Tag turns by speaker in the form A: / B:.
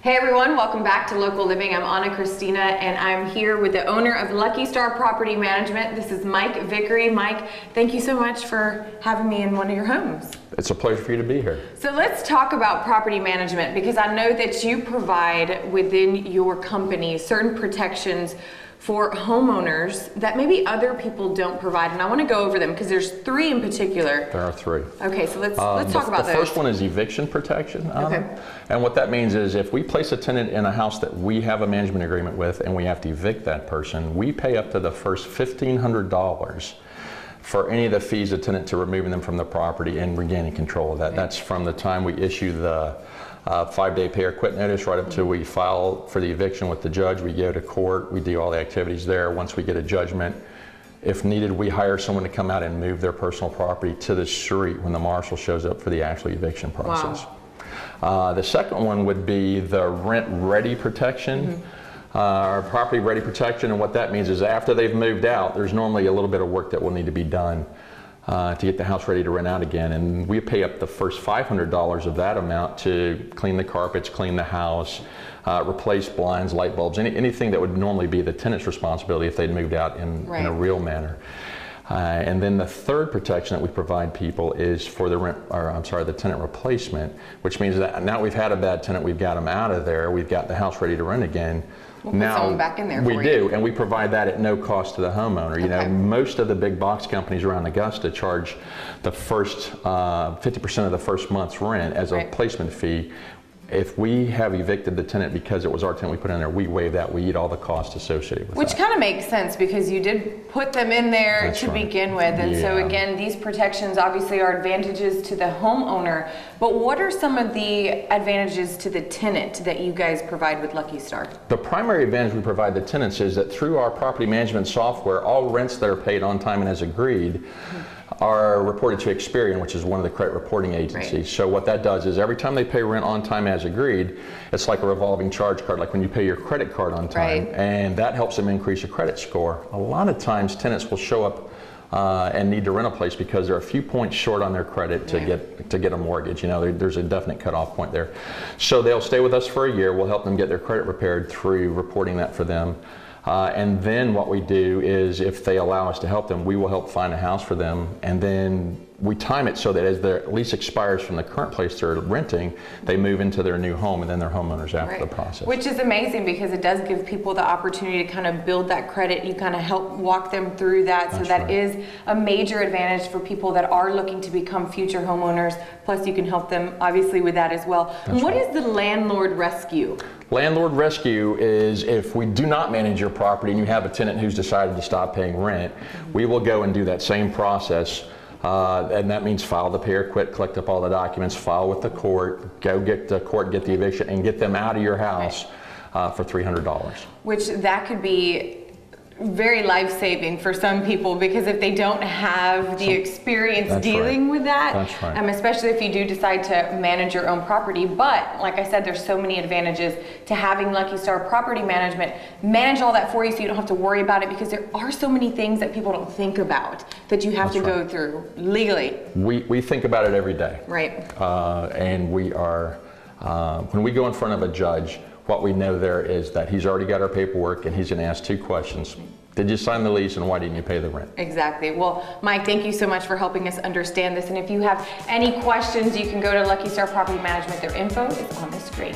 A: Hey everyone, welcome back to Local Living. I'm Anna Christina and I'm here with the owner of Lucky Star Property Management. This is Mike Vickrey. Mike, thank you so much for having me in one of your homes.
B: It's a pleasure for you to be here.
A: So let's talk about property management, because I know that you provide within your company certain protections for homeowners that maybe other people don't provide, and I want to go over them because there's three in particular.
B: There are three.
A: Okay, so let's talk about those.
B: The first one is eviction protection.
A: Okay.
B: And what that means is if we place a tenant in a house that we have a management agreement with and we have to evict that person, we pay up to the first $1,500 for any of the fees of tenant to removing them from the property and regaining control of that. Okay. That's from the time we issue the 5-day pay or quit notice right up to we file for the eviction with the judge. We go to court, we do all the activities there. Once we get a judgment, if needed, we hire someone to come out and move their personal property to the street when the marshal shows up for the actual eviction process. Wow. The second one would be the rent ready protection. Or property ready protection, and what that means is after they've moved out, there's normally a little bit of work that will need to be done to get the house ready to rent out again, and we pay up the first $500 of that amount to clean the carpets, clean the house, replace blinds, light bulbs, anything that would normally be the tenant's responsibility if they'd moved out in a real manner. And then the third protection that we provide people is for the tenant replacement, which means that now we've had a bad tenant, we've got them out of there, we've got the house ready to rent again.
A: We'll put someone back in there for you.
B: We do, and we provide that at no cost to the homeowner. You know, most of the big box companies around Augusta charge the first 50% of the first month's rent as a replacement fee. If we have evicted the tenant because it was our tenant we put in there, we waive that. We eat all the costs associated with that. Which
A: kind of makes sense because you did put them in there to begin with. And so again, these protections obviously are advantages to the homeowner. But what are some of the advantages to the tenant that you guys provide with Lucky Star?
B: The primary advantage we provide the tenants is that through our property management software, all rents that are paid on time and as agreed are reported to Experian, which is one of the credit reporting agencies. So what that does is every time they pay rent on time as agreed, it's like a revolving charge card, like when you pay your credit card on time, and that helps them increase your credit score. A lot of times tenants will show up and need to rent a place because they're a few points short on their credit to get a mortgage. You know, there's a definite cutoff point there. So they'll stay with us for a year. We'll help them get their credit repaired through reporting that for them. And then what we do is if they allow us to help them, we will help find a house for them, and then we time it so that as their lease expires from the current place they're renting, they move into their new home and then they're homeowners after the process.
A: Which is amazing because it does give people the opportunity to kind of build that credit. You kind of help walk them through that. So that is a major advantage for people that are looking to become future homeowners. Plus you can help them obviously with that as well. And what is the landlord rescue?
B: Landlord rescue is if we do not manage your property and you have a tenant who's decided to stop paying rent, we will go and do that same process. And that means file the pay or quit, collect up all the documents, file with the court, go get the court, get the eviction, and get them out of your house for $300.
A: Which that could be very life-saving for some people, because if they don't have the experience dealing with that, especially if you do decide to manage your own property. But like I said, there's so many advantages to having Lucky Star Property Management manage all that for you so you don't have to worry about it, because there are so many things that people don't think about that you have to go through legally.
B: We think about it every day. And we are, when we go in front of a judge, what we know there is that he's already got our paperwork and he's going to ask two questions. Did you sign the lease and why didn't you pay the rent?
A: Exactly. Well, Mike, thank you so much for helping us understand this. And if you have any questions, you can go to Lucky Star Property Management. Their info is on the screen.